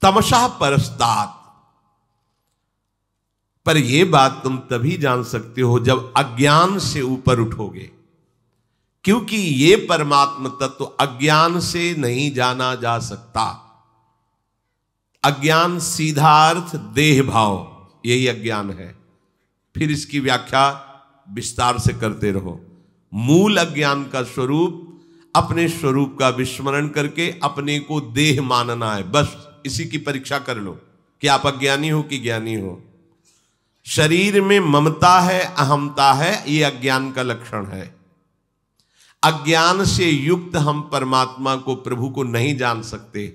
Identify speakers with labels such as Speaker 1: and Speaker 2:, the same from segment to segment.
Speaker 1: तमसः परस्तात्। पर यह बात तुम तभी जान सकते हो जब अज्ञान से ऊपर उठोगे, क्योंकि ये परमात्म तत्व अज्ञान से नहीं जाना जा सकता। अज्ञान सीधा अर्थ देह भाव, यही अज्ञान है। फिर इसकी व्याख्या विस्तार से करते रहो। मूल अज्ञान का स्वरूप अपने स्वरूप का विस्मरण करके अपने को देह मानना है। बस इसी की परीक्षा कर लो कि आप अज्ञानी हो कि ज्ञानी हो। शरीर में ममता है, अहमता है, ये अज्ञान का लक्षण है। अज्ञान से युक्त हम परमात्मा को, प्रभु को नहीं जान सकते,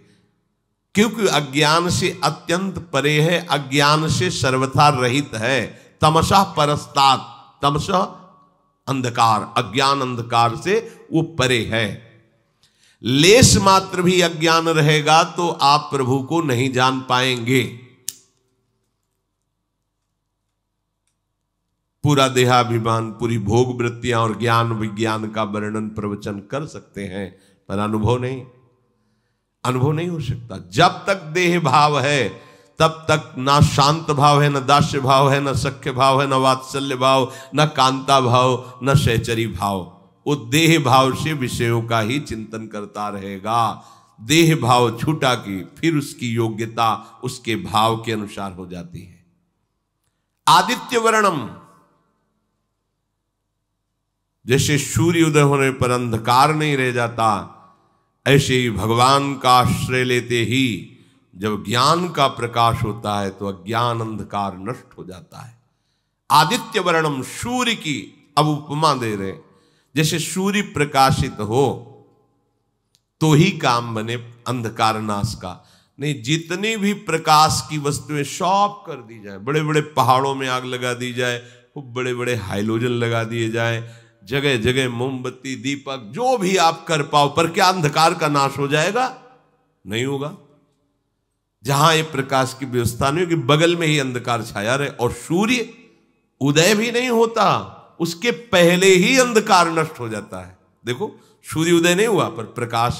Speaker 1: क्योंकि अज्ञान से अत्यंत परे है, अज्ञान से सर्वथा रहित है। तमसः परस्तात्, तमसः अंधकार, अज्ञान अंधकार से वो परे है। लेस मात्र भी अज्ञान रहेगा तो आप प्रभु को नहीं जान पाएंगे। पूरा देहाभिमान, पूरी भोग वृत्तियां और ज्ञान विज्ञान का वर्णन प्रवचन कर सकते हैं, पर अनुभव नहीं हो सकता। जब तक देह भाव है तब तक ना शांत भाव है, न दास्य भाव है, न सख्य भाव है, न वात्सल्य भाव, न कांता भाव, न सहचरी भाव। वो देह भाव से विषयों का ही चिंतन करता रहेगा। देह भाव छूटा कि फिर उसकी योग्यता उसके भाव के अनुसार हो जाती है। आदित्य वर्णम, जैसे सूर्य उदय होने पर अंधकार नहीं रह जाता, ऐसे ही भगवान का आश्रय लेते ही जब ज्ञान का प्रकाश होता है तो अज्ञान अंधकार नष्ट हो जाता है। आदित्य वर्णम, सूर्य की अब उपमा दे रहे, जैसे सूर्य प्रकाशित हो तो ही काम बने अंधकार नाश का। नहीं, जितनी भी प्रकाश की वस्तुएं सब कर दी जाए, बड़े बड़े पहाड़ों में आग लगा दी जाए, खूब बड़े बड़े हाइलोजन लगा दिए जाए, जगह जगह मोमबत्ती, दीपक, जो भी आप कर पाओ, पर क्या अंधकार का नाश हो जाएगा? नहीं होगा। जहां ये प्रकाश की व्यवस्था नहीं होगी, बगल में ही अंधकार छाया रहे। और सूर्य उदय भी नहीं होता, उसके पहले ही अंधकार नष्ट हो जाता है। देखो, सूर्य उदय नहीं हुआ पर प्रकाश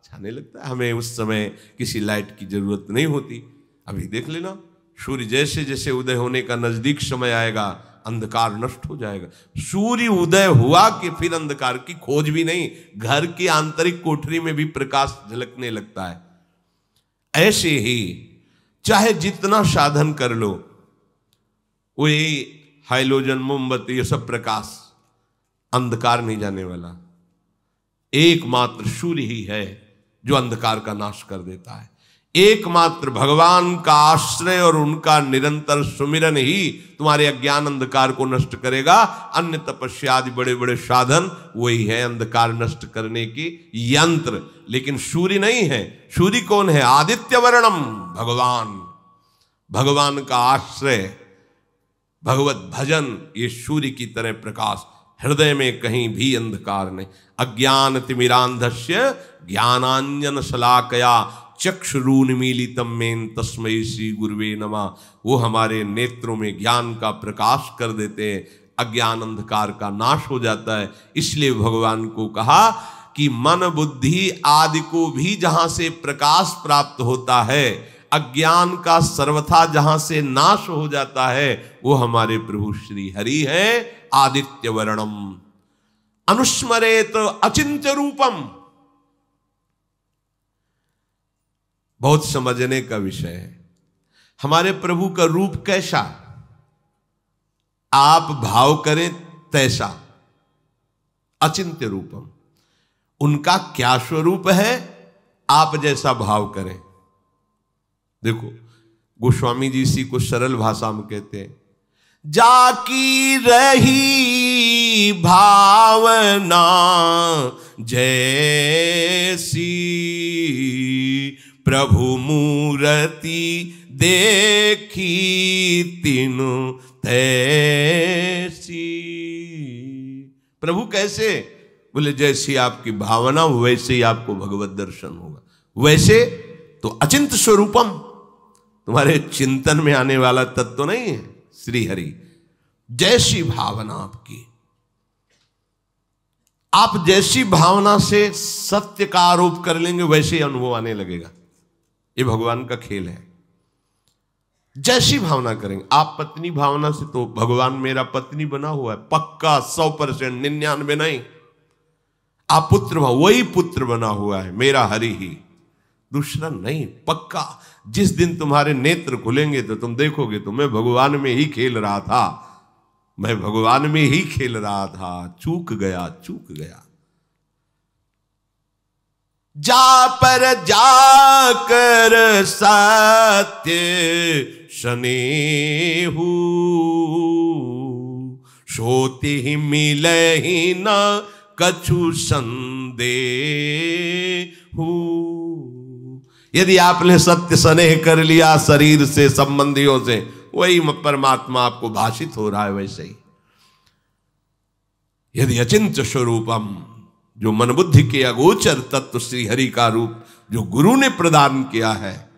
Speaker 1: छाने लगता है। हमें उस समय किसी लाइट की जरूरत नहीं होती। अभी देख लेना, सूर्य जैसे जैसे उदय होने का नजदीक समय आएगा, अंधकार नष्ट हो जाएगा। सूर्य उदय हुआ कि फिर अंधकार की खोज भी नहीं, घर की आंतरिक कोठरी में भी प्रकाश झलकने लगता है। ऐसे ही चाहे जितना साधन कर लो, वही हाइलोजन, मोमबत्ती, ये सब प्रकाश, अंधकार नहीं जाने वाला। एकमात्र सूर्य ही है जो अंधकार का नाश कर देता है। एकमात्र भगवान का आश्रय और उनका निरंतर सुमिरन ही तुम्हारे अज्ञान अंधकार को नष्ट करेगा। अन्य तपस्या आदि बड़े बड़े साधन वही है अंधकार नष्ट करने की यंत्र, लेकिन सूर्य नहीं है। सूर्य कौन है? आदित्य वर्णम, भगवान। भगवान का आश्रय, भगवत भजन, ये सूर्य की तरह प्रकाश। हृदय में कहीं भी अंधकार नहीं। अज्ञान तिमिरांधस्य ज्ञानांजन शलाकया चक्षुरुन्मीलितम मेन तस्मै श्री गुरुवे नमः। वो हमारे नेत्रों में ज्ञान का प्रकाश कर देते हैं, अज्ञान अंधकार का नाश हो जाता है। इसलिए भगवान को कहा कि मन बुद्धि आदि को भी जहां से प्रकाश प्राप्त होता है, अज्ञान का सर्वथा जहां से नाश हो जाता है, वो हमारे प्रभु श्री हरि है। आदित्य वर्णम अनुस्मरेत अचिंत्य रूपम। बहुत समझने का विषय है। हमारे प्रभु का रूप कैसा, आप भाव करें तैसा। अचिंत्य रूपम, उनका क्या स्वरूप है, आप जैसा भाव करें। देखो, गोस्वामी जी इसी को सरल भाषा में कहते हैं, जाकी रही भावना जैसी, प्रभु मूर्ति देखी तीनु तैसी। प्रभु कैसे? बोले जैसी आपकी भावना वैसे ही आपको भगवत दर्शन होगा। वैसे तो अचिंत स्वरूपम, तुम्हारे चिंतन में आने वाला तत्व नहीं है श्री हरि। जैसी भावना आपकी, आप जैसी भावना से सत्य का आरोप कर लेंगे, वैसे ही अनुभव आने लगेगा। ये भगवान का खेल है। जैसी भावना करेंगे आप, पत्नी भावना से तो भगवान मेरा पत्नी बना हुआ है पक्का 100%, 99 नहीं। आप पुत्र भाव, वही पुत्र बना हुआ है मेरा हरि ही, दूसरा नहीं, पक्का। जिस दिन तुम्हारे नेत्र खुलेंगे तो तुम देखोगे तो मैं भगवान में ही खेल रहा था, मैं भगवान में ही खेल रहा था, चूक गया, चूक गया। जा पर जाकर सत्य स्नेहु, सोते ही मिले ही न कछु संदेहु। यदि आपने सत्य स्नेह कर लिया शरीर से, संबंधियों से, वही परमात्मा आपको भाषित हो रहा है वैसे ही। यदि अचिंत्य स्वरूपम, जो मन बुद्धि के अगोचर तत्व श्री हरि का रूप जो गुरु ने प्रदान किया है,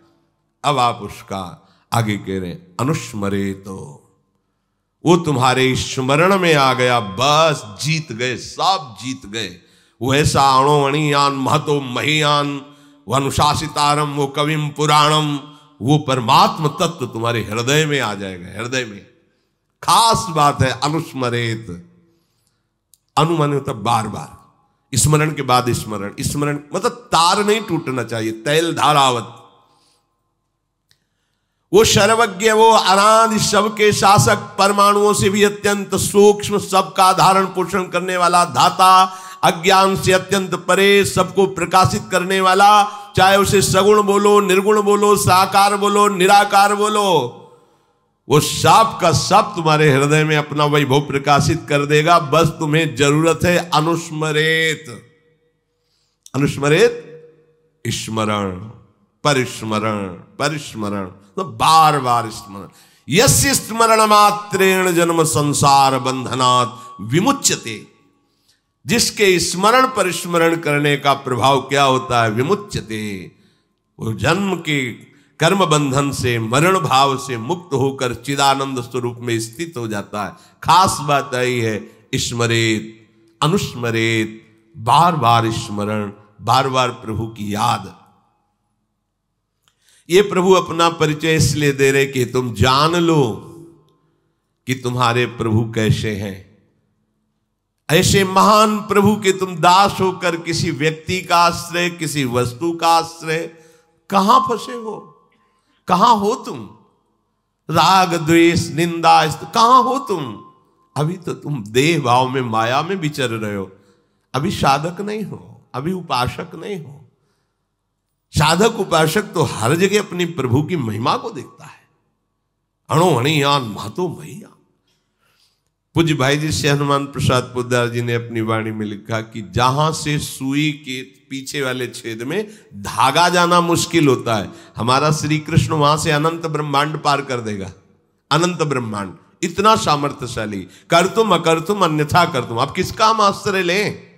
Speaker 1: अब आप उसका आगे कह रहे हैं अनुस्मरे, तो वो तुम्हारे स्मरण में आ गया, बस जीत गए, सब जीत गए। वो ऐसा अणो अणियान महतो महियान, वो अनुशासितारम, वो कविम पुराणम, वो परमात्म तत्व तुम्हारे हृदय में आ जाएगा, हृदय में। खास बात है अनुस्मरेत, अनुमान होता बार बार, स्मरण के बाद स्मरण, स्मरण मतलब तार नहीं टूटना चाहिए, तैल धारावत। वो सर्वज्ञ, वो अनादि, सबके शासक, परमाणुओं से भी अत्यंत सूक्ष्म, सबका धारण पोषण करने वाला धाता, अज्ञान से अत्यंत परे, सबको प्रकाशित करने वाला, चाहे उसे सगुण बोलो, निर्गुण बोलो, साकार बोलो, निराकार बोलो, वो सब का सब तुम्हारे हृदय में अपना वैभव प्रकाशित कर देगा। बस तुम्हें जरूरत है अनुस्मरेत, अनुस्मरेत स्मरण, परिस्मरण, परिस्मरण, तो बार बार स्मरण। यस्य स्मरण मात्रेण जन्म संसार बंधनात् विमुच्यते, जिसके स्मरण परिस्मरण करने का प्रभाव क्या होता है, विमुच्यते, वो जन्म के कर्म बंधन से, मरण भाव से मुक्त होकर चिदानंद स्वरूप में स्थित हो जाता है। खास बात यही है स्मरेत, अनुस्मरेत, बार बार स्मरण, बार बार प्रभु की याद। ये प्रभु अपना परिचय इसलिए दे रहे कि तुम जान लो कि तुम्हारे प्रभु कैसे हैं। ऐसे महान प्रभु के तुम दास होकर किसी व्यक्ति का आश्रय, किसी वस्तु का आश्रय, कहां फंसे हो, कहां हो तुम? राग द्वेष निंदा कहां हो तुम? अभी तो तुम देह भाव में, माया में विचर रहे हो, अभी साधक नहीं हो, अभी उपासक नहीं हो। साधक उपासक तो हर जगह अपनी प्रभु की महिमा को देखता है। अणो अणियान महतो महियान। पूज्य भाई जी श्री हनुमान प्रसाद पोद्दार जी ने अपनी वाणी में लिखा कि जहां से सुई के पीछे वाले छेद में धागा जाना मुश्किल होता है, हमारा श्री कृष्ण वहां से अनंत ब्रह्मांड पार कर देगा। अनंत ब्रह्मांड इतना सामर्थ्यशाली, कर तुम अकर तुम अन्यथा कर तुम। आप किसका हम आश्रय लें?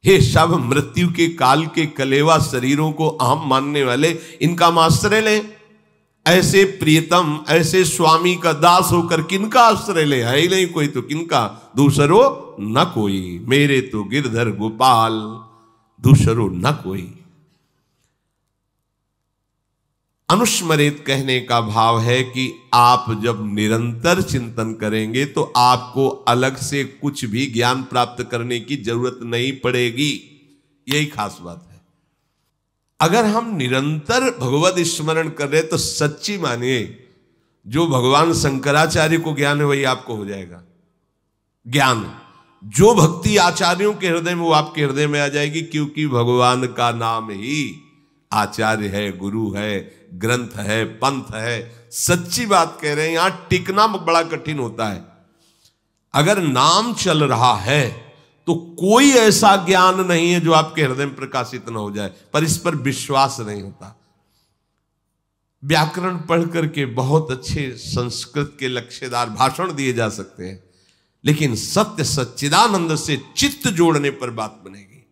Speaker 1: हे सब मृत्यु के काल के कलेवा शरीरों को अहम मानने वाले, इनका हम आश्रय लें? ऐसे प्रियतम, ऐसे स्वामी का दास होकर किनका आश्रय ले? है ही नहीं कोई, तो किनका? दूसरो न कोई, मेरे तो गिरधर गोपाल, दूसरो न कोई। अनुस्मरित कहने का भाव है कि आप जब निरंतर चिंतन करेंगे तो आपको अलग से कुछ भी ज्ञान प्राप्त करने की जरूरत नहीं पड़ेगी। यही खास बात है। अगर हम निरंतर भगवत स्मरण कर रहे तो सच्ची मानिए, जो भगवान शंकराचार्य को ज्ञान है वही आपको हो जाएगा ज्ञान। जो भक्ति आचार्यों के हृदय में वो आपके हृदय में आ जाएगी, क्योंकि भगवान का नाम ही आचार्य है, गुरु है, ग्रंथ है, पंथ है। सच्ची बात कह रहे हैं, यहां टिकना बड़ा कठिन होता है। अगर नाम चल रहा है तो कोई ऐसा ज्ञान नहीं है जो आपके हृदय में प्रकाशित न हो जाए, पर इस पर विश्वास नहीं होता। व्याकरण पढ़ करके बहुत अच्छे संस्कृत के लक्ष्यदार भाषण दिए जा सकते हैं, लेकिन सत्य सच्चिदानंद से चित्त जोड़ने पर बात बनेगी।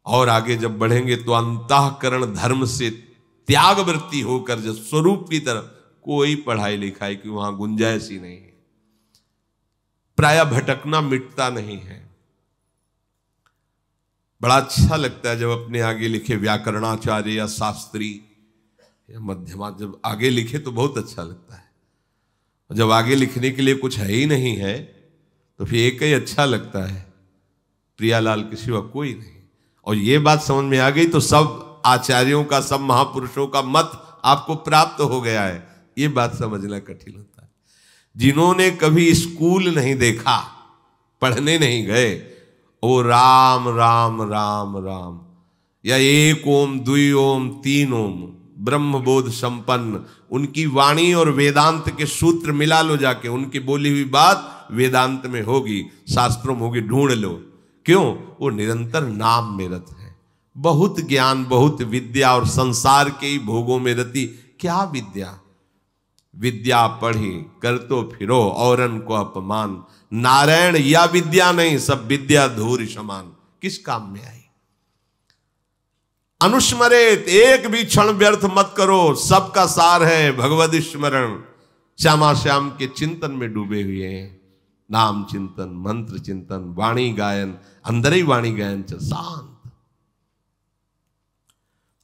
Speaker 1: और आगे जब बढ़ेंगे तो अंतःकरण धर्म से त्याग वृत्ति होकर जब स्वरूप की तरफ, कोई पढ़ाई लिखाई की वहां गुंजाइश ही नहीं है। प्राय भटकना मिटता नहीं है। बड़ा अच्छा लगता है जब अपने आगे लिखे व्याकरणाचार्य या शास्त्री या मध्यमा जब आगे लिखे तो बहुत अच्छा लगता है। जब आगे लिखने के लिए कुछ है ही नहीं है तो फिर एक ही अच्छा लगता है, प्रियालाल के सिवा कोई नहीं। और ये बात समझ में आ गई तो सब आचार्यों का, सब महापुरुषों का मत आपको प्राप्त हो गया है। ये बात समझना कठिन होता है। जिन्होंने कभी स्कूल नहीं देखा, पढ़ने नहीं गए, ओ राम राम राम राम या एक ओम द्वि ओम तीन ओम ब्रह्म बोध संपन्न, उनकी वाणी और वेदांत के सूत्र मिला लो जाके, उनकी बोली हुई बात वेदांत में होगी, शास्त्रों में होगी, ढूंढ लो। क्यों? वो निरंतर नाम में रत है। बहुत ज्ञान, बहुत विद्या और संसार के ही भोगों में रति। क्या विद्या? विद्या पढ़ी कर तो फिरो औरन को अपमान, नारायण या विद्या नहीं, सब विद्या धूर समान। किस काम में आई? अनुस्मरेत, एक भी क्षण व्यर्थ मत करो, सबका सार है भगवद स्मरण। श्यामा श्याम के चिंतन में डूबे हुए हैं। नाम चिंतन, मंत्र चिंतन, वाणी गायन, अंदर ही वाणी गायन च शांत।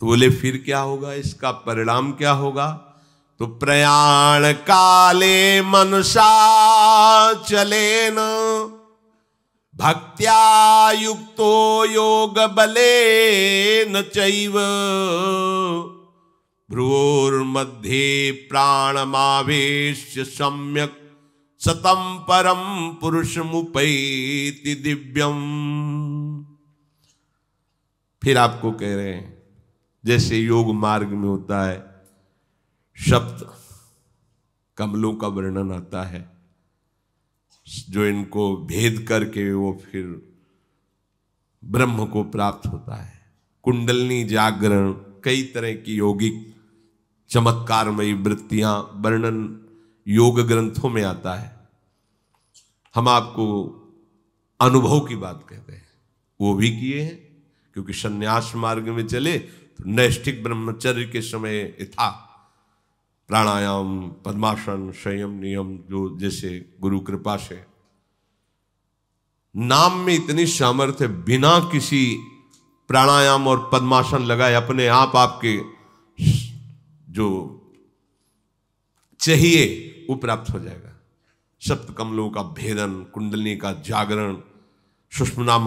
Speaker 1: तो बोले फिर क्या होगा, इसका परिणाम क्या होगा? तो प्रयाण काले मनसा चले न, भक्त्या युक्तो योग बले न चैव, भ्रुवोर्मध्ये प्राणमावेश्य सम्यक सतम परम पुरुषमुपैति दिव्यम। फिर आपको कह रहे हैं जैसे योग मार्ग में होता है, शब्द कमलों का वर्णन आता है, जो इनको भेद करके वो फिर ब्रह्म को प्राप्त होता है। कुंडलनी जागरण, कई तरह की यौगिक चमत्कारमयी वृत्तियां वर्णन योग ग्रंथों में आता है। हम आपको अनुभव की बात कहते हैं, वो भी किए हैं, क्योंकि संन्यास मार्ग में चले तो नैष्ठिक ब्रह्मचर्य के समय था प्राणायाम, पद्मासन, संयम, नियम, जो जैसे गुरु कृपा से नाम में इतनी सामर्थ्य, बिना किसी प्राणायाम और पद्मासन लगाए अपने आप आपके जो चाहिए वो प्राप्त हो जाएगा। सप्त कमलों का भेदन, कुंडली का जागरण, सुषुम्ना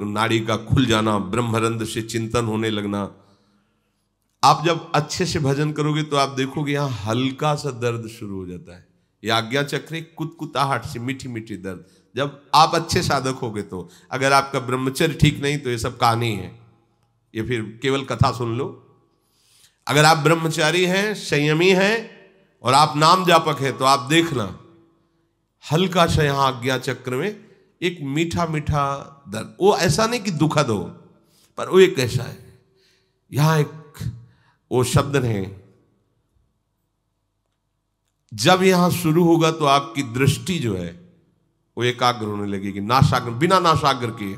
Speaker 1: नाड़ी का खुल जाना, ब्रह्मरंध्र से चिंतन होने लगना। आप जब अच्छे से भजन करोगे तो आप देखोगे यहां हल्का सा दर्द शुरू हो जाता है। यह आज्ञा चक्र कुतकुताहट से मीठी मीठी दर्द, जब आप अच्छे साधक होगे तो। अगर आपका ब्रह्मचर्य ठीक नहीं तो ये सब कहानी है, ये फिर केवल कथा सुन लो। अगर आप ब्रह्मचारी हैं, संयमी हैं और आप नाम जापक हैं तो आप देखना हल्का सा यहां आज्ञा चक्र में एक मीठा मीठा दर्द। वो ऐसा नहीं कि दुखद हो, पर वो एक ऐसा है, यहां एक वो शब्द है। जब यहां शुरू होगा तो आपकी दृष्टि जो है वो एकाग्र होने लगेगी, नासाग्र, बिना नासाग्र किए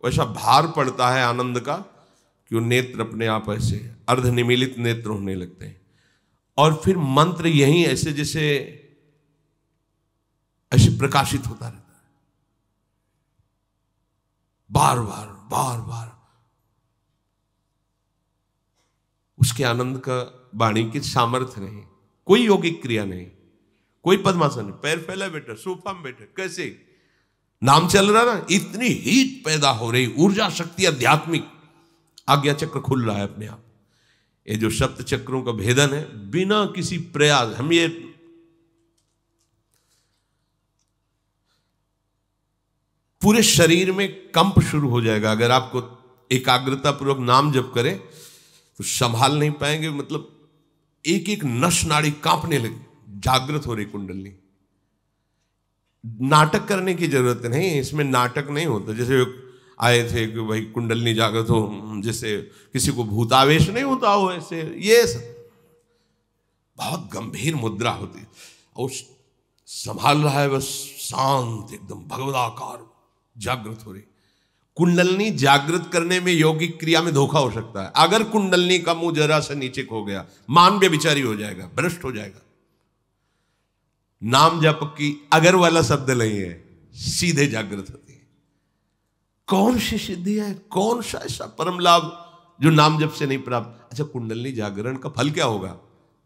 Speaker 1: वैसा भार पड़ता है आनंद का कि वो नेत्र अपने आप ऐसे अर्धनिमीलित नेत्र होने लगते हैं। और फिर मंत्र यही ऐसे जैसे ऐसे प्रकाशित होता रहता है, बार बार बार बार। उसके आनंद का वाणी की सामर्थ्य नहीं, कोई यौगिक क्रिया नहीं, कोई पद्मासन नहीं, पैर फैला बैठे, सोफा में बैठे, कैसे नाम चल रहा ना, इतनी हीट पैदा हो रही, ऊर्जा शक्ति आध्यात्मिक, आज्ञा चक्र खुल रहा है अपने आप। ये जो सप्त चक्रों का भेदन है, बिना किसी प्रयास, हम ये पूरे शरीर में कंप शुरू हो जाएगा। अगर आपको एकाग्रता पूर्वक नाम जप करें तो संभाल नहीं पाएंगे, मतलब एक एक नस नाड़ी कांपने लगी, जागृत हो रही कुंडली। नाटक करने की जरूरत नहीं, इसमें नाटक नहीं होता। जैसे आए थे कि भाई कुंडली जागृत हो, जैसे किसी को भूतावेश नहीं होता हो, ऐसे ये बहुत गंभीर मुद्रा होती और संभाल रहा है बस शांत एकदम भगवदाकार जागृत हो रही। कुंडलनी जागृत करने में यौगिक क्रिया में धोखा हो सकता है। अगर कुंडलनी का मुंह जरा सा नीचे हो गया, मान व्यभिचारी हो जाएगा, भ्रष्ट हो जाएगा। नाम जप की अगर वाला शब्द नहीं है, सीधे जागृत होती है। कौन सी सिद्धि है, कौन सा ऐसा परम लाभ जो नाम जप से नहीं प्राप्त। अच्छा, कुंडलनी जागरण का फल क्या होगा?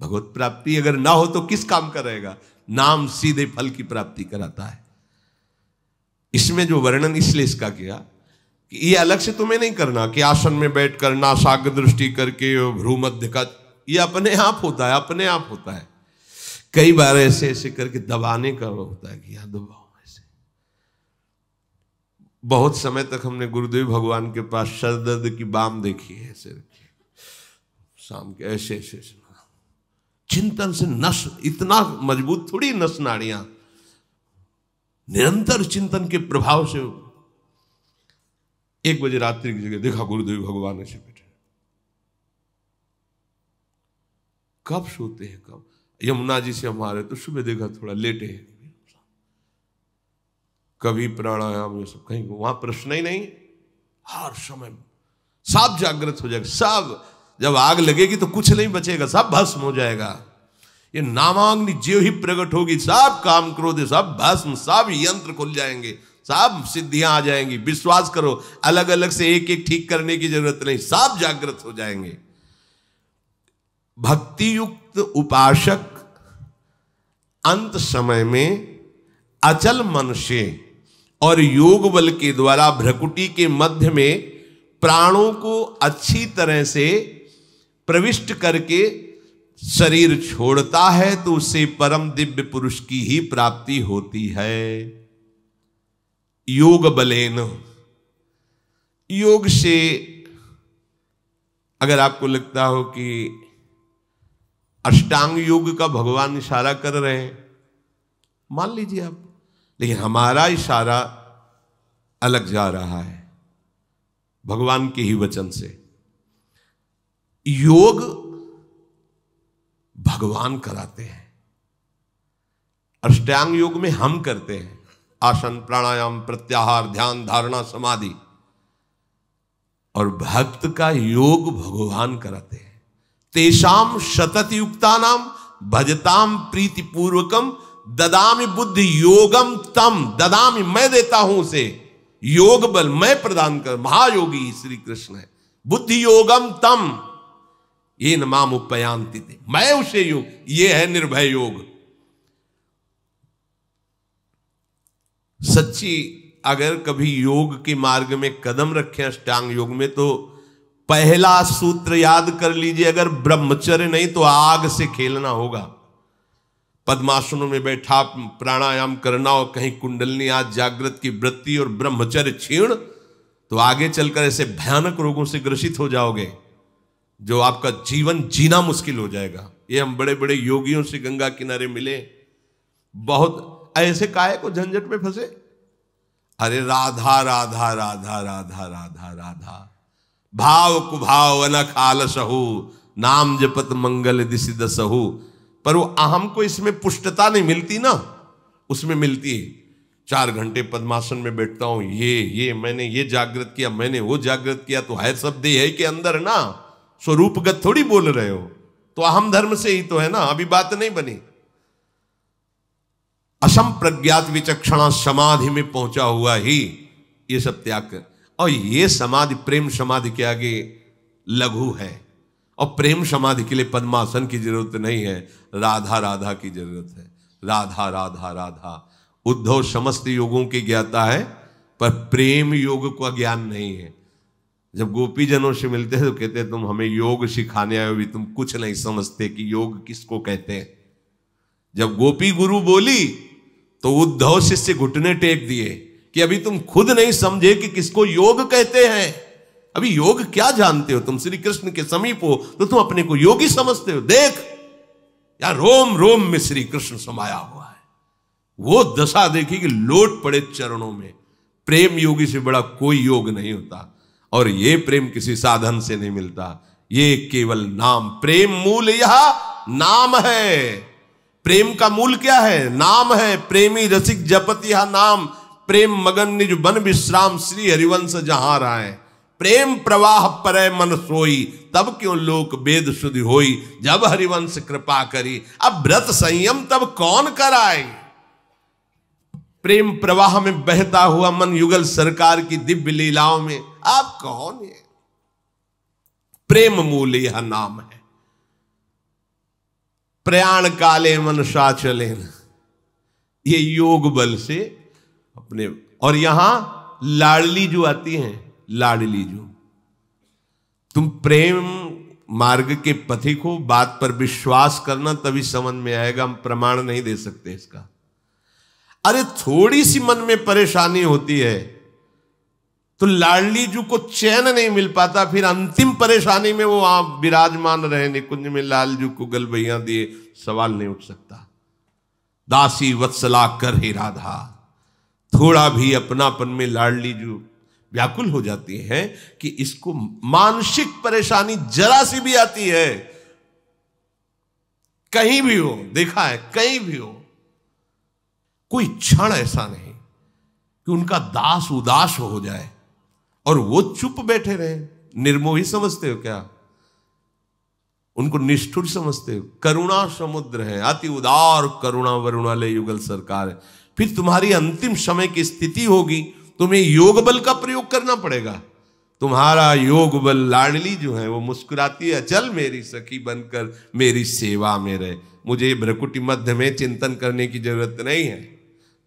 Speaker 1: भगवत प्राप्ति अगर ना हो तो किस काम का रहेगा? नाम सीधे फल की प्राप्ति कराता है। इसमें जो वर्णन इसलिए इसका किया कि ये अलग से तुम्हें नहीं करना कि आसन में बैठ कर नासाग्र दृष्टि करके भ्रूमध्य का, ये अपने आप होता है, अपने आप होता है। कई बार ऐसे ऐसे करके दबाने का होता है कि यहां दबाओ ऐसे। बहुत समय तक हमने गुरुदेव भगवान के पास सर दर्द की बाम देखी है, ऐसे रखी शाम के ऐसे ऐसे चिंतन से नस इतना मजबूत थोड़ी नस नाड़ियां, निरंतर चिंतन के प्रभाव से 1 बजे रात्रि की जगह देखा गुरुदेव भगवान ऐसे बैठे। कब सोते हैं, कब यमुना जी से हमारे तो सुबह देखा थोड़ा लेटे हैं, कभी प्राणायाम ये सब कहीं, वहां प्रश्न ही नहीं। हर समय सब जागृत हो जाएगा, सब जब आग लगेगी तो कुछ नहीं बचेगा, सब भस्म हो जाएगा। ये नामाग्नि ज्यों ही प्रकट होगी, सब काम क्रोध सब भस्म, सब यंत्र खुल जाएंगे, सब सिद्धियां आ जाएंगी। विश्वास करो, अलग अलग से एक एक ठीक करने की जरूरत नहीं, सब जागृत हो जाएंगे। भक्ति युक्त उपासक अंत समय में अचल मन से और योग बल के द्वारा भ्रकुटी के मध्य में प्राणों को अच्छी तरह से प्रविष्ट करके शरीर छोड़ता है तो उससे परम दिव्य पुरुष की ही प्राप्ति होती है। योग बलेन, योग से अगर आपको लगता हो कि अष्टांग योग का भगवान इशारा कर रहे हैं, मान लीजिए आप, लेकिन हमारा इशारा अलग जा रहा है भगवान के ही वचन से। योग भगवान कराते हैं, अष्टांग योग में हम करते हैं, आसन प्राणायाम प्रत्याहार ध्यान धारणा समाधि, और भक्त का योग भगवान कराते हैं। तेषाम शतत युक्ता नाम भजताम प्रीति पूर्वकम ददामि बुद्धि योगम तम, ददामि मैं देता हूं उसे, योग बल मैं प्रदान कर, महायोगी श्री कृष्ण है। बुद्धि योगम तम ये नमाम उपयांति थे, मैं उसे योग, ये है निर्भय योग। सच्ची अगर कभी योग के मार्ग में कदम रखें अष्टांग योग में, तो पहला सूत्र याद कर लीजिए, अगर ब्रह्मचर्य नहीं तो आग से खेलना होगा। पद्मासनों में बैठा प्राणायाम करना और कहीं कुंडलनी आज जागृत की वृत्ति और ब्रह्मचर्य क्षीण, तो आगे चलकर ऐसे भयानक रोगों से ग्रसित हो जाओगे जो आपका जीवन जीना मुश्किल हो जाएगा। ये हम बड़े बड़े योगियों से गंगा किनारे मिले, बहुत ऐसे काहे को झंझट में फंसे, अरे राधा राधा राधा राधा राधा राधा, भाव कुभाव अनख आलसहु, नाम जपत मंगल दिशि दसहु। पर वो अहम को इसमें पुष्टता नहीं मिलती ना, उसमें मिलती है 4 घंटे पद्मासन में बैठता हूं, ये मैंने ये जागृत किया, मैंने वो जागृत किया, तो है सब देह है के अंदर ना, स्वरूपगत थोड़ी बोल रहे हो, तो अहम धर्म से ही तो है ना, अभी बात नहीं बनी। असम प्रज्ञात विचक्षणा समाधि में पहुंचा हुआ ही ये सब त्याग कर, और ये समाधि प्रेम समाधि के आगे लघु है, और प्रेम समाधि के लिए पद्मासन की जरूरत नहीं है, राधा राधा की जरूरत है। राधा राधा राधा। उद्धव समस्त योगों की ज्ञाता है पर प्रेम योग का ज्ञान नहीं है। जब गोपी जनों से मिलते हैं तो कहते हैं तुम हमें योग सिखाने आए हो, भी तुम कुछ नहीं समझते कि योग किसको कहते हैं। जब गोपी गुरु बोली तो उद्धव शिष्य घुटने टेक दिए कि अभी तुम खुद नहीं समझे कि किसको योग कहते हैं, अभी योग क्या जानते हो, तुम श्री कृष्ण के समीप हो तो तुम अपने को योगी समझते हो। देख यार, रोम रोम में श्री कृष्ण समाया हुआ है, वो दशा देखी कि लोट पड़े चरणों में। प्रेम योगी से बड़ा कोई योग नहीं होता, और ये प्रेम किसी साधन से नहीं मिलता, ये केवल नाम। प्रेम मूल यह नाम है। प्रेम का मूल क्या है? नाम है। प्रेमी रसिक जपत यह नाम, प्रेम मगन निज बन विश्राम, श्री हरिवंश जहां रहा है। प्रेम प्रवाह परै मन सोई, तब क्यों लोक वेद शुद्धि होई, जब हरिवंश कृपा करी। अब व्रत संयम तब कौन कराए? प्रेम प्रवाह में बहता हुआ मन युगल सरकार की दिव्य लीलाओं में आप कौन है? प्रेम मूल यह नाम है। प्रयाण काले मन सा चले, ये योग बल से अपने। और यहां लाडली जो आती हैं, लाडली जो, तुम प्रेम मार्ग के पथिक हो, बात पर विश्वास करना तभी समझ में आएगा। हम प्रमाण नहीं दे सकते इसका। अरे थोड़ी सी मन में परेशानी होती है तो लाडली जू को चैन नहीं मिल पाता, फिर अंतिम परेशानी में वो आप विराजमान रहे निकुंज में लालजू को गलबैया दिए, सवाल नहीं उठ सकता। दासी वत्सला कर हे राधा, थोड़ा भी अपनापन में लाडली जू व्याकुल हो जाती है कि इसको मानसिक परेशानी जरा सी भी आती है, कहीं भी हो, देखा है कहीं भी हो, कोई क्षण ऐसा नहीं कि उनका दास उदास हो जाए और वो चुप बैठे रहे। निर्मोही समझते हो क्या? उनको निष्ठुर समझते हो? करुणा समुद्र है, अति उदार करुणा वरुणालय युगल सरकार है। फिर तुम्हारी अंतिम समय की स्थिति होगी, तुम्हें योग बल का प्रयोग करना पड़ेगा। तुम्हारा योग बल लाडली जो है वो मुस्कुराती है, चल मेरी सखी बनकर मेरी सेवा में रहे, मुझे भ्रकुटी मध्य में चिंतन करने की जरूरत नहीं है,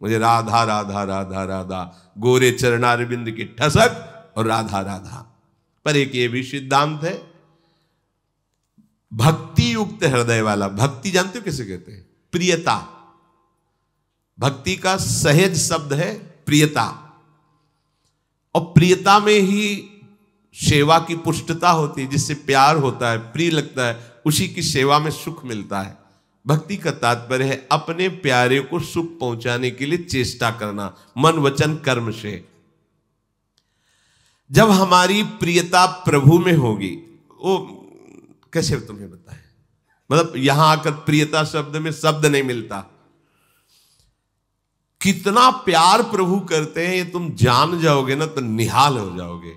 Speaker 1: मुझे राधा राधा राधा राधा, गोरे चरणारविंद की ठसक और राधा राधा। पर एक ये भी सिद्धांत है, भक्ति युक्त हृदय वाला, भक्ति जानते हो किसे कहते हैं? प्रियता। भक्ति का सहज शब्द है प्रियता, और प्रियता में ही सेवा की पुष्टता होती है, जिससे प्यार होता है, प्रिय लगता है, उसी की सेवा में सुख मिलता है। भक्ति का तात्पर्य है अपने प्यारे को सुख पहुंचाने के लिए चेष्टा करना, मन वचन कर्म से। जब हमारी प्रियता प्रभु में होगी, वो कैसे तुम्हें बताएं, मतलब यहां आकर प्रियता शब्द में शब्द नहीं मिलता। कितना प्यार प्रभु करते हैं ये तुम जान जाओगे ना तो निहाल हो जाओगे।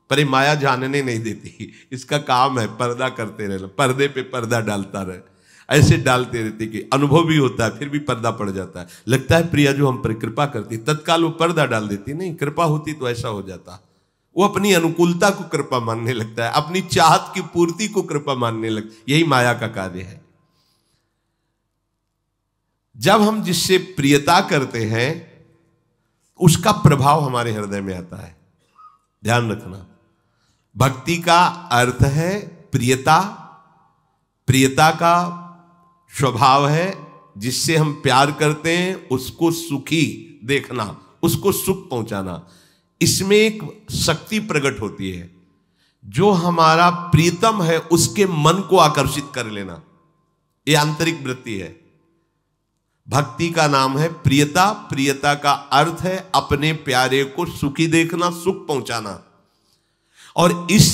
Speaker 1: पर ये माया जानने नहीं देती, इसका काम है पर्दा करते रहना, पर्दे पे पर्दा डालता रहे, ऐसे डालते रहते कि अनुभव भी होता है, फिर भी पर्दा पड़ जाता है। लगता है प्रिया जो हम पर कृपा करती, तत्काल वो पर्दा डाल देती, नहीं कृपा होती तो ऐसा हो जाता। वो अपनी अनुकूलता को कृपा मानने लगता है, अपनी चाहत की पूर्ति को कृपा मानने लगता। यही माया का कार्य है। जब हम जिससे प्रियता करते हैं उसका प्रभाव हमारे हृदय में आता है। ध्यान रखना, भक्ति का अर्थ है प्रियता। प्रियता का स्वभाव है जिससे हम प्यार करते हैं उसको सुखी देखना, उसको सुख पहुंचाना। इसमें एक शक्ति प्रकट होती है, जो हमारा प्रियतम है उसके मन को आकर्षित कर लेना, यह आंतरिक वृत्ति है। भक्ति का नाम है प्रियता। प्रियता का अर्थ है अपने प्यारे को सुखी देखना, सुख पहुंचाना, और इस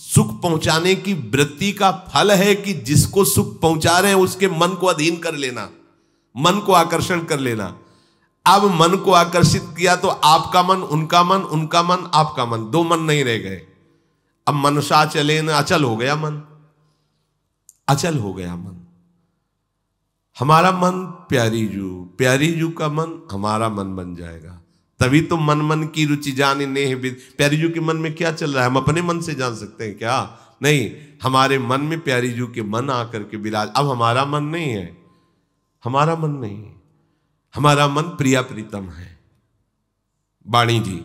Speaker 1: सुख पहुंचाने की वृत्ति का फल है कि जिसको सुख पहुंचा रहे हैं उसके मन को अधीन कर लेना, मन को आकर्षण कर लेना। अब मन को आकर्षित किया तो आपका मन, उनका मन, उनका मन, आपका मन, दो मन नहीं रह गए। अब मनसा चले न, अचल हो गया मन, अचल हो गया मन। हमारा मन प्यारी जू का मन हमारा मन बन जाएगा। तभी तो मन मन की रुचि जाने नेह विद। प्यारी जू के मन में क्या चल रहा है हम अपने मन से जान सकते हैं क्या? नहीं, हमारे मन में प्यारी जू के मन आकर के विराज। अब हमारा मन नहीं है, हमारा मन नहीं है, हमारा मन प्रिया प्रीतम है। वाणी जी,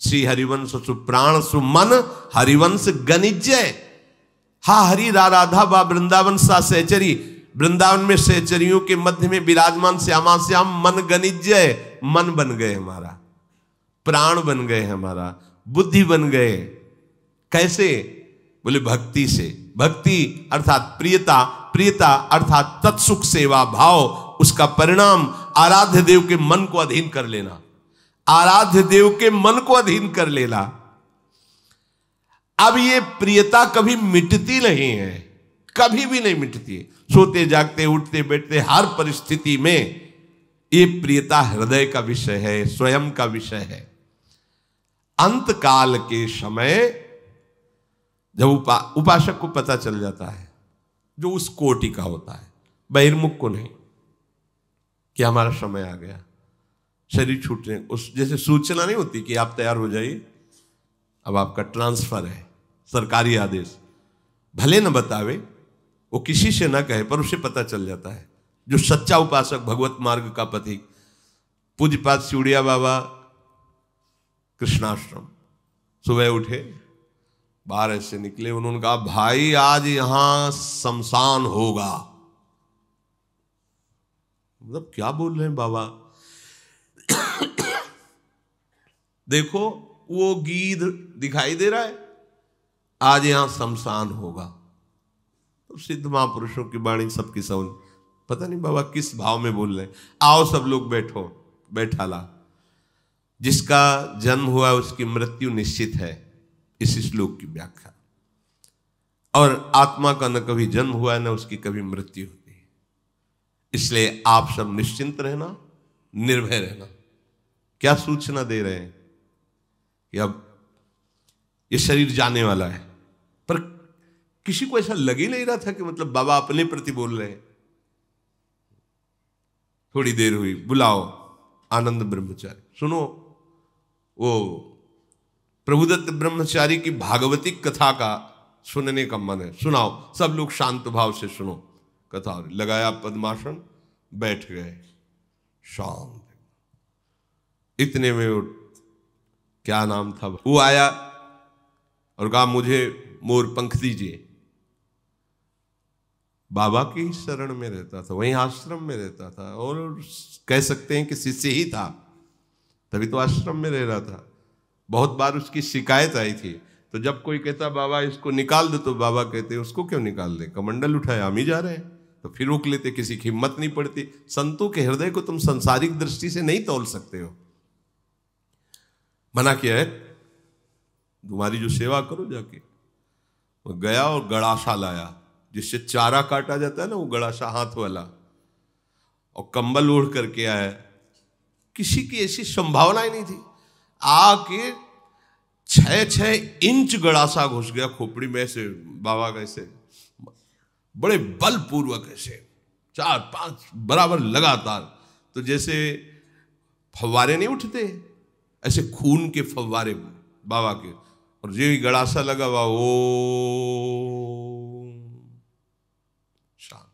Speaker 1: श्री हरिवंश सुप्राण सुमन हरिवंश गनिजय। हा हरि राधा बा वृंदावन सा सहचरी। वृंदावन में सहचरियों के मध्य में विराजमान श्यामा श्याम मन गनिजय। मन बन गए हमारा, प्राण बन गए हमारा, बुद्धि बन गए। कैसे? बोले भक्ति से। भक्ति अर्थात प्रियता, प्रियता अर्थात तत्सुख सेवा भाव। उसका परिणाम आराध्य देव के मन को अधीन कर लेना, आराध्य देव के मन को अधीन कर लेना। अब ये प्रियता कभी मिटती नहीं है, कभी भी नहीं मिटती। सोते जागते उठते बैठते हर परिस्थिति में ये प्रियता हृदय का विषय है, स्वयं का विषय है। अंत काल के समय जब उपासक को पता चल जाता है, जो उस कोटि का होता है, बहिर्मुख को नहीं, कि हमारा समय आ गया, शरीर छूटने, उस जैसे सूचना नहीं होती कि आप तैयार हो जाइए, अब आपका ट्रांसफर है, सरकारी आदेश, भले न बतावे, वो किसी से न कहे, पर उसे पता चल जाता है। जो सच्चा उपासक, भगवत मार्ग का पथिक, पूज्यपाद सिउड़िया बाबा कृष्णाश्रम, सुबह उठे, बाहर ऐसे निकले, उन्होंने कहा भाई आज यहां शमशान होगा। मतलब क्या बोल रहे हैं बाबा? देखो वो गीध दिखाई दे रहा है, आज यहां शमशान होगा। तो सिद्ध महापुरुषों की वाणी सबकी समझ, पता नहीं बाबा किस भाव में बोल रहे हैं। आओ सब लोग बैठो, बैठाला। जिसका जन्म हुआ उसकी मृत्यु निश्चित है, इस श्लोक की व्याख्या। और आत्मा का न कभी जन्म हुआ न उसकी कभी मृत्यु होती है। इसलिए आप सब निश्चिंत रहना, निर्भय रहना। क्या सूचना दे रहे हैं कि अब ये शरीर जाने वाला है, पर किसी को ऐसा लग ही नहीं रहा था कि मतलब बाबा अपने प्रति बोल रहे हैं। थोड़ी देर हुई, बुलाओ आनंद ब्रह्मचारी, सुनो वो प्रभुदत्त ब्रह्मचारी की भागवती कथा का सुनने का मन है, सुनाओ। सब लोग शांत भाव से सुनो कथा। लगाया पद्मासन, बैठ गए शांत। इतने में वो क्या नाम था, वो आया और कहा मुझे मोर पंख दीजिए। बाबा की शरण में रहता था, वहीं आश्रम में रहता था, और कह सकते हैं कि शिष्य ही था, तभी तो आश्रम में रह रहा था। बहुत बार उसकी शिकायत आई थी, तो जब कोई कहता बाबा इसको निकाल दो, तो बाबा कहते उसको क्यों निकाल दे, कमंडल उठाए हम ही जा रहे हैं। तो फिर रोक लेते, किसी की हिम्मत नहीं पड़ती। संतों के हृदय को तुम संसारिक दृष्टि से नहीं तौल सकते हो। मना किया है, तुम्हारी जो सेवा करो जाके। वो गया और गड़ासा लाया, जिससे चारा काटा जाता है ना, वो गड़ासा हाथ वाला, और कंबल ओढ़ करके आया। किसी की ऐसी संभावना ही नहीं थी। आके 6-6 इंच गड़ासा घुस गया खोपड़ी में से बाबा का, ऐसे बड़े बलपूर्वक, ऐसे 4-5 बराबर लगातार। तो जैसे फव्वारे नहीं उठते, ऐसे खून के फव्वारे बाबा के, और जो गड़ासा लगा हुआ ओ शांत।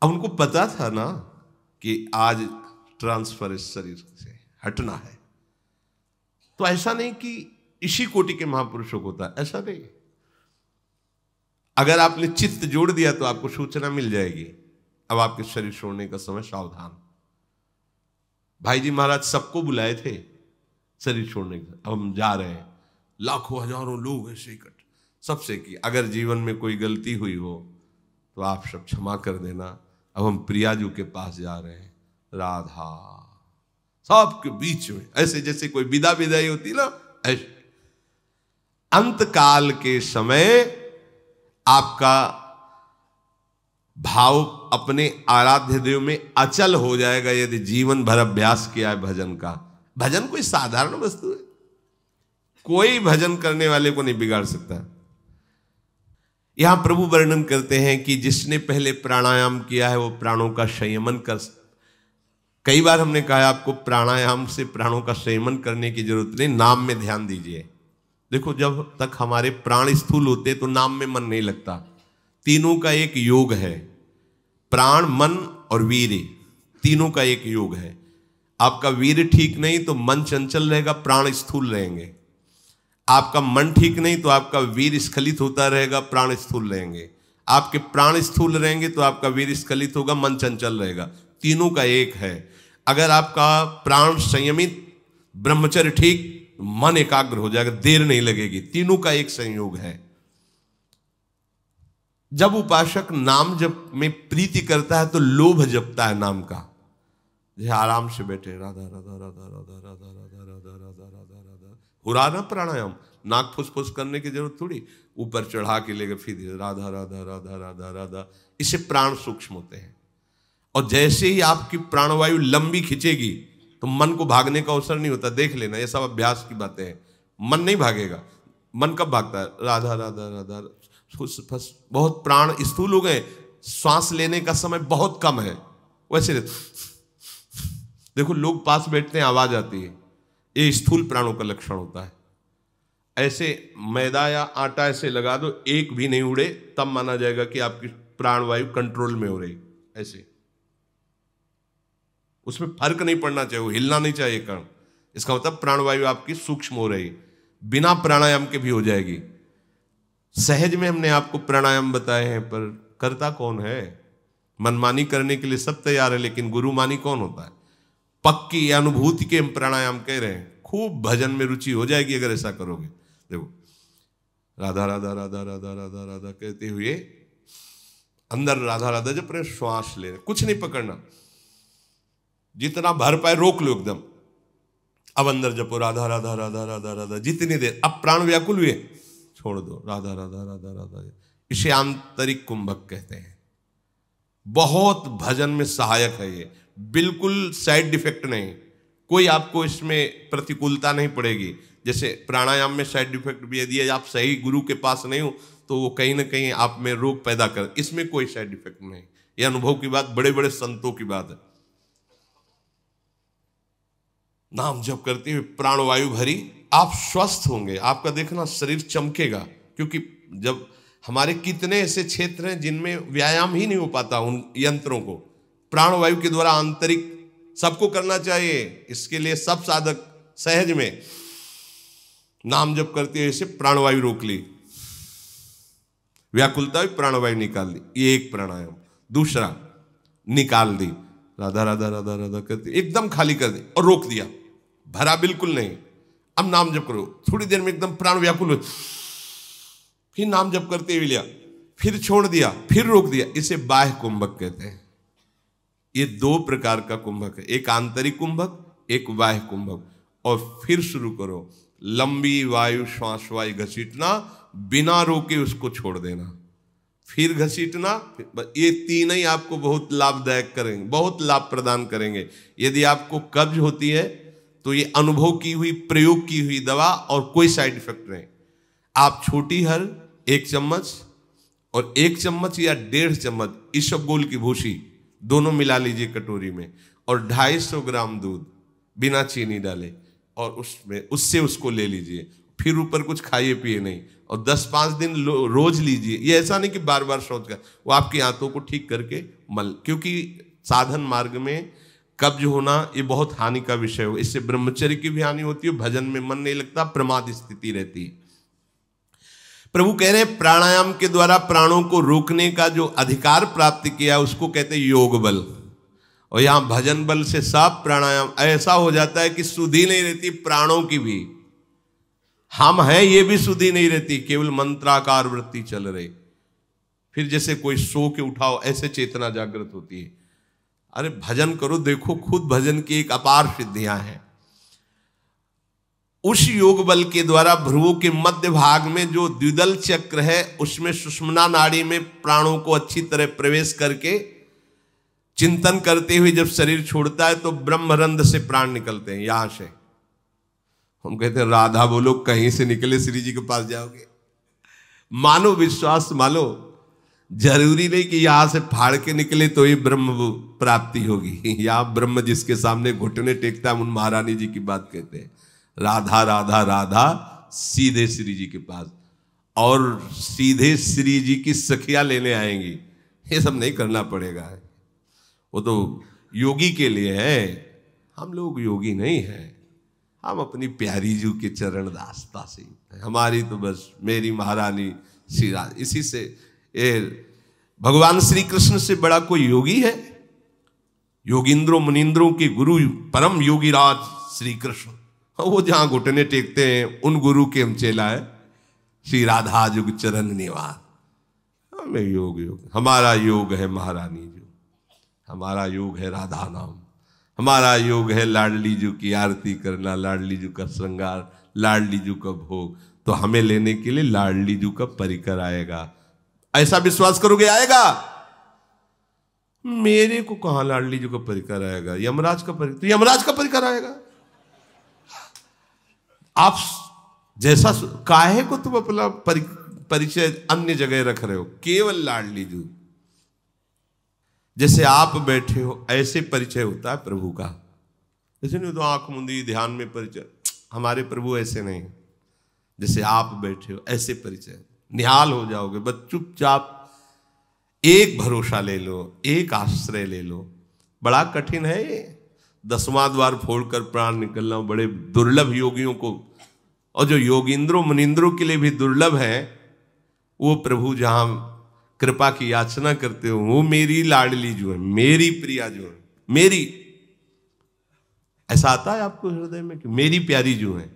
Speaker 1: अब उनको पता था ना कि आज ट्रांसफर इस शरीर से हटना है। तो ऐसा नहीं कि इसी कोटि के महापुरुषों को होता, ऐसा नहीं। अगर आपने चित्त जोड़ दिया तो आपको सूचना मिल जाएगी, अब आपके शरीर छोड़ने का समय, सावधान। भाई जी महाराज सबको बुलाए थे शरीर छोड़ने का, अब हम जा रहे हैं। लाखों हजारों लोग ऐसे इकट्ठे, सबसे की अगर जीवन में कोई गलती हुई हो तो आप सब क्षमा कर देना। अब हम प्रियाजू के पास जा रहे हैं, राधा सबके बीच में, ऐसे जैसे कोई विदा विदाई होती ना, ऐसे। अंत काल के समय आपका भाव अपने आराध्य देव में अचल हो जाएगा, यदि जीवन भर अभ्यास किया है भजन का। भजन कोई साधारण वस्तु है, कोई भजन करने वाले को नहीं बिगाड़ सकता। यहां प्रभु वर्णन करते हैं कि जिसने पहले प्राणायाम किया है वो प्राणों का संयमन कर। कई बार हमने कहा आपको प्राणायाम से प्राणों का संयमन करने की जरूरत नहीं, नाम में ध्यान दीजिए। देखो जब तक हमारे प्राण स्थूल होते तो नाम में मन नहीं लगता। तीनों का एक योग है, प्राण, मन और वीर्य, तीनों का एक योग है। आपका वीर्य ठीक नहीं तो मन चंचल रहेगा, प्राण स्थूल रहेंगे। आपका मन ठीक नहीं तो आपका वीर्य स्खलित होता रहेगा, प्राण स्थूल रहेंगे। आपके प्राण स्थूल रहेंगे तो आपका वीर्य स्खलित होगा, मन चंचल रहेगा। तीनों का एक है। अगर आपका प्राण संयमित, ब्रह्मचर्य ठीक, मन एकाग्र हो जाएगा, देर नहीं लगेगी। तीनों का एक संयोग है। जब उपासक नाम जप में प्रीति करता है तो लोभ जपता है नाम का। जैसे आराम से बैठे राधा राधा राधा राधा राधा राधा राधा राधा राधा राधा, हो रहा ना प्राणायाम, नाक फुसफुस करने की जरूरत थोड़ी, ऊपर चढ़ा के लेकर फिर राधा राधा राधा राधा राधा। इससे प्राण सूक्ष्म होते हैं। और जैसे ही आपकी प्राणवायु लंबी खिंचेगी तो मन को भागने का अवसर नहीं होता। देख लेना, ये सब अभ्यास की बातें हैं। मन नहीं भागेगा। मन कब भागता है? राधा राधा राधा, बहुत प्राण स्थूल हो गए, श्वास लेने का समय बहुत कम है, वैसे देखो लोग पास बैठते हैं, आवाज आती है, ये स्थूल प्राणों का लक्षण होता है। ऐसे मैदा या आटा ऐसे लगा दो, एक भी नहीं उड़े, तब माना जाएगा कि आपकी प्राणवायु कंट्रोल में हो रही। ऐसे उसमें फर्क नहीं पड़ना चाहिए, वो हिलना नहीं चाहिए कण। इसका मतलब प्राणवायु आपकी सूक्ष्म हो रही, बिना प्राणायाम के भी हो जाएगी। सहज में हमने आपको प्राणायाम बताए हैं, पर करता कौन है? मनमानी करने के लिए सब तैयार है, लेकिन गुरुमानी कौन होता है? पक्की अनुभूति के हम प्राणायाम कह रहे हैं। खूब भजन में रुचि हो जाएगी अगर ऐसा करोगे। देखो राधा राधा राधा राधा राधा राधा कहते हुए अंदर राधा राधा जब अपने श्वास ले रहे, कुछ नहीं पकड़ना, जितना भर पाए रोक लो एकदम। अब अंदर जपो राधा राधा राधा राधा राधा जितनी देर। अब प्राण व्याकुल हुए, छोड़ दो, राधा राधा राधा राधा। इसे आंतरिक कुंभक कहते हैं। बहुत भजन में सहायक है ये, बिल्कुल साइड इफेक्ट नहीं, कोई आपको इसमें प्रतिकूलता नहीं पड़ेगी। जैसे प्राणायाम में साइड इफेक्ट भी, यदि आप सही गुरु के पास नहीं हो तो वो कहीं ना कहीं आप में रोग पैदा कर, इसमें कोई साइड इफेक्ट नहीं। ये अनुभव की बात, बड़े बड़े संतों की बात है। नाम जप करते हुए प्राणवायु भरी, आप स्वस्थ होंगे, आपका देखना शरीर चमकेगा। क्योंकि जब हमारे कितने ऐसे क्षेत्र हैं जिनमें व्यायाम ही नहीं हो पाता, उन यंत्रों को प्राणवायु के द्वारा आंतरिक सबको करना चाहिए। इसके लिए सब साधक सहज में नाम जप करते हुए ऐसे प्राणवायु रोक ली, व्याकुलता भी प्राणवायु निकाल दी, ये एक प्राणायाम। दूसरा निकाल दी, राधा राधा राधा राधा करते एकदम खाली कर दी और रोक दिया, भरा बिल्कुल नहीं। अब नाम जप करो, थोड़ी देर में एकदम प्राण व्याकुल हो, फिर नाम जप करते हुए लिया, फिर छोड़ दिया, फिर रोक दिया। इसे बाह्य कुंभक कहते हैं। ये दो प्रकार का कुंभक है, एक आंतरिक कुंभक, एक बाह्य कुंभक। और फिर शुरू करो, लंबी वायु श्वास वायु घसीटना, बिना रोके उसको छोड़ देना, फिर घसीटना। ये तीन ही आपको बहुत लाभदायक करेंगे, बहुत लाभ प्रदान करेंगे। यदि आपको कब्ज होती है तो ये अनुभव की हुई, प्रयोग की हुई दवा और कोई साइड इफेक्ट नहीं। आप छोटी हर 1 चम्मच और 1 चम्मच या 1.5 चम्मच इसबगोल की भूसी दोनों मिला लीजिए कटोरी में, और 250 ग्राम दूध बिना चीनी डाले, और उसमें उससे उसको ले लीजिए। फिर ऊपर कुछ खाइए पिए नहीं, और 10-5 दिन रोज लीजिए। ये ऐसा नहीं कि बार बार सोच कर, वो आपकी आंतों को ठीक करके मल। क्योंकि साधन मार्ग में कब्ज होना ये बहुत हानि का विषय हो, इससे ब्रह्मचर्य की भी हानि होती है, भजन में मन नहीं लगता, प्रमाद स्थिति रहती है। प्रभु कह रहे हैं प्राणायाम के द्वारा प्राणों को रोकने का जो अधिकार प्राप्त किया उसको कहते हैं योग बल। और यहां भजन बल से सब प्राणायाम ऐसा हो जाता है कि सुधि नहीं रहती प्राणों की भी, हम हैं ये भी सुधि नहीं रहती, केवल मंत्राकार वृत्ति चल रही। फिर जैसे कोई सो के उठाओ ऐसे चेतना जागृत होती है। अरे भजन करो, देखो खुद भजन की एक अपार सिद्धियां हैं। उस योग बल के द्वारा भ्रुवों के मध्य भाग में जो द्विदल चक्र है, उसमें सुषुम्ना नाड़ी में प्राणों को अच्छी तरह प्रवेश करके चिंतन करते हुए जब शरीर छोड़ता है तो ब्रह्मरंध्र से प्राण निकलते हैं। यहां से हम कहते हैं राधा बोलो, कहीं से निकले श्री जी के पास जाओगे। मानो, विश्वास मानो, जरूरी नहीं कि यहां से फाड़ के निकले तो ही ब्रह्म प्राप्ति होगी। यहां ब्रह्म जिसके सामने घुटने टेकता है, उन महारानी जी की बात कहते हैं। राधा राधा राधा सीधे श्री जी के पास, और सीधे श्री जी की सखियां लेने आएंगी। ये सब नहीं करना पड़ेगा, वो तो योगी के लिए है। हम लोग योगी नहीं हैं, हम अपनी प्यारी जू के चरण दास्ता से, हमारी तो बस मेरी महारानी श्री राधा। इसी से ये भगवान श्री कृष्ण से बड़ा कोई योगी है? योगिंद्रों मुनिंद्रों के गुरु परम योगी राज श्री कृष्ण, वो जहां घुटने टेकते हैं उन गुरु के हम चेला है। श्री राधा जुग चरण निवास, हमें योग हमारा योग है महारानी जी, हमारा योग है राधा नाम, हमारा योग है लाडली जू की आरती करना, लाडली जू का श्रृंगार, लाडली जू का भोग। तो हमें लेने के लिए लाडली जू का परिकर आएगा, ऐसा विश्वास करोगे आएगा? मेरे को कहां लाडली जू का परिकर आएगा? यमराज का परिकर, तो यमराज का परिकर आएगा। आप जैसा काहे को तुम अपना परिचय अन्य जगह रख रहे हो? केवल लाडली जू, जैसे आप बैठे हो ऐसे परिचय होता है प्रभु का। ऐसे नहीं तो आंख मुंदी ध्यान में परिचय। हमारे प्रभु ऐसे नहीं, जैसे आप बैठे हो ऐसे परिचय, निहाल हो जाओगे। बस चुपचाप एक भरोसा ले लो, एक आश्रय ले लो। बड़ा कठिन है ये, 10वां द्वार फोड़कर प्राण निकलना बड़े दुर्लभ योगियों को, और जो योगींद्रों मुनिंद्रों के लिए भी दुर्लभ है, वो प्रभु जहां कृपा की याचना करते हो, वो मेरी लाडली जो है, मेरी प्रिया जो है, मेरी, ऐसा आता है आपको हृदय में कि मेरी प्यारी जो है?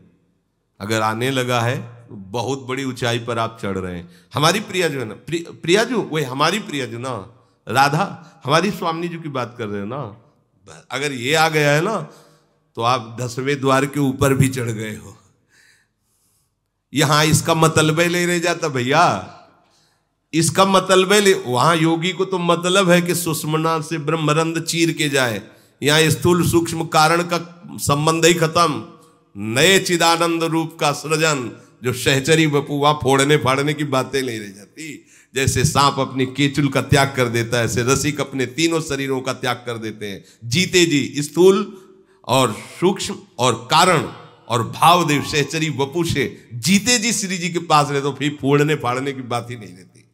Speaker 1: अगर आने लगा है तो बहुत बड़ी ऊंचाई पर आप चढ़ रहे हैं। हमारी प्रिया जो है ना, प्रिया जो वही हमारी प्रिया जो ना, राधा हमारी स्वामी जी की बात कर रहे हो ना, अगर ये आ गया है ना तो आप 10वें द्वार के ऊपर भी चढ़ गए हो। यहां इसका मतलब ले रह जाता भैया, इसका मतलब ले, वहां योगी को तो मतलब है कि सुषमना से ब्रह्मरंध चीर के जाए। यहां स्थूल सूक्ष्म कारण का संबंध ही खत्म, नए चिदानंद रूप का सृजन। जो सहचरी बपू वहां फोड़ने फाड़ने की बातें नहीं रह जाती। जैसे सांप अपनी केचुल का त्याग कर देता है, ऐसे रसिक अपने तीनों शरीरों का त्याग कर देते हैं। जीते जी स्थूल और सूक्ष्म और कारण और भावदेव सहचरी बपू से जीते जी श्री जी के पास रहे, तो फिर फोड़ने फाड़ने की बात ही नहीं रहती।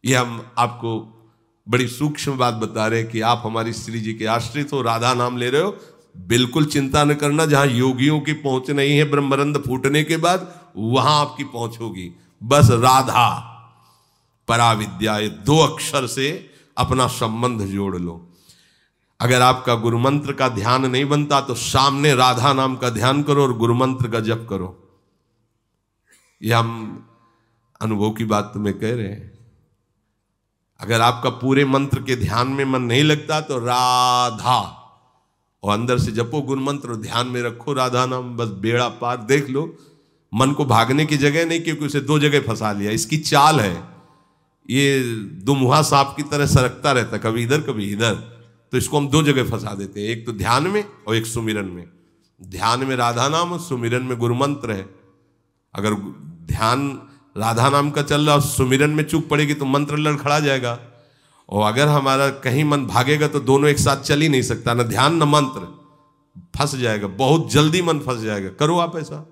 Speaker 1: ये हम आपको बड़ी सूक्ष्म बात बता रहे हैं कि आप हमारी श्री जी के आश्रित हो, राधा नाम ले रहे हो, बिल्कुल चिंता न करना। जहां योगियों की पहुंच नहीं है ब्रह्मरंध फूटने के बाद, वहां आपकी पहुंच होगी। बस राधा पराविद्या, ये 2 अक्षर से अपना संबंध जोड़ लो। अगर आपका गुरु मंत्र का ध्यान नहीं बनता तो सामने राधा नाम का ध्यान करो और गुरु मंत्र का जप करो। यह हम अनुभव की बात तुम्हें कह रहे हैं। अगर आपका पूरे मंत्र के ध्यान में मन नहीं लगता तो राधा, और अंदर से जपो गुरु मंत्र, ध्यान में रखो राधा नाम, बस बेड़ा पार। देख लो मन को भागने की जगह नहीं, क्योंकि उसे 2 जगह फंसा लिया। इसकी चाल है, ये दुमुहा सांप की तरह सरकता रहता, कभी इधर कभी इधर। तो इसको हम 2 जगह फंसा देते हैं, एक तो ध्यान में और एक सुमिरन में। ध्यान में राधा नाम और सुमिरन में गुरु मंत्र है। अगर ध्यान राधा नाम का चल रहा और सुमिरन में चूक पड़ेगी तो मंत्र लड़खड़ा जाएगा। और अगर हमारा कहीं मन भागेगा तो दोनों एक साथ चल ही नहीं सकता, ना ध्यान न मंत्र, फंस जाएगा, बहुत जल्दी मन फंस जाएगा। करो आप ऐसा,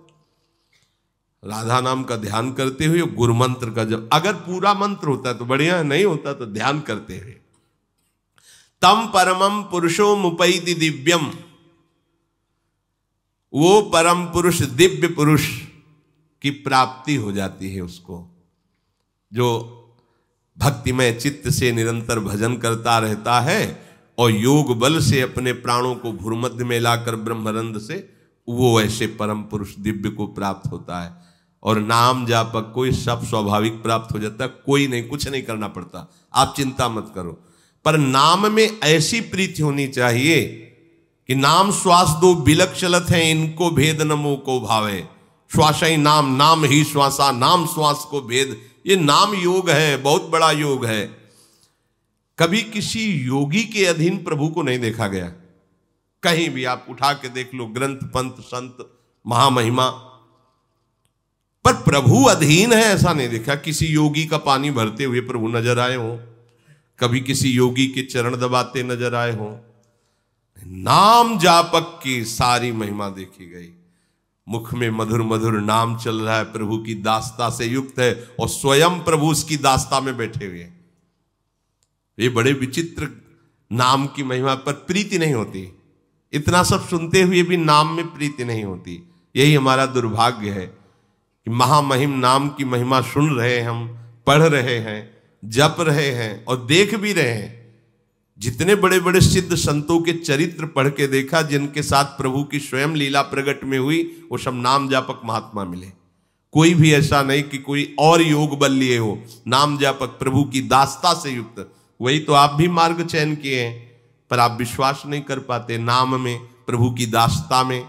Speaker 1: राधा नाम का ध्यान करते हुए गुरु मंत्र का जब, अगर पूरा मंत्र होता है तो बढ़िया, नहीं होता तो ध्यान करते हुए। तम परमम पुरुषो मुपैति दिव्यम, वो परम पुरुष, दिव्य पुरुष की प्राप्ति हो जाती है उसको, जो भक्तिमय चित्त से निरंतर भजन करता रहता है और योग बल से अपने प्राणों को भूमध्य में लाकर ब्रह्मरंध से, वो ऐसे परम पुरुष दिव्य को प्राप्त होता है। और नाम जापक कोई सब स्वाभाविक प्राप्त हो जाता है, कोई नहीं, कुछ नहीं करना पड़ता, आप चिंता मत करो। पर नाम में ऐसी प्रीति होनी चाहिए कि नाम श्वास 2 बिलक चलत है, इनको भेद नमो को भावे। श्वास ही नाम, नाम ही श्वासा, नाम श्वास को भेद। ये नाम योग है, बहुत बड़ा योग है। कभी किसी योगी के अधीन प्रभु को नहीं देखा गया, कहीं भी आप उठा के देख लो, ग्रंथ पंथ संत महामहिमा, पर प्रभु अधीन है ऐसा नहीं देखा। किसी योगी का पानी भरते हुए प्रभु नजर आए हो, कभी किसी योगी के चरण दबाते नजर आए हो। नाम जापक की सारी महिमा देखी गई। मुख में मधुर मधुर नाम चल रहा है, प्रभु की दास्ता से युक्त है, और स्वयं प्रभु उसकी दास्ता में बैठे हुए। ये बड़े विचित्र नाम की महिमा पर प्रीति नहीं होती। इतना सब सुनते हुए भी नाम में प्रीति नहीं होती। यही हमारा दुर्भाग्य है कि महामहिम नाम की महिमा सुन रहे हैं, हम पढ़ रहे हैं, जप रहे हैं और देख भी रहे हैं। जितने बड़े बड़े सिद्ध संतों के चरित्र पढ़ के देखा, जिनके साथ प्रभु की स्वयं लीला प्रकट में हुई, वो सब नाम जापक महात्मा मिले। कोई भी ऐसा नहीं कि कोई और योग बल लिए हो, नाम जापक प्रभु की दास्ता से युक्त। वही तो आप भी मार्ग चयन किए हैं, पर आप विश्वास नहीं कर पाते नाम में, प्रभु की दास्ता में।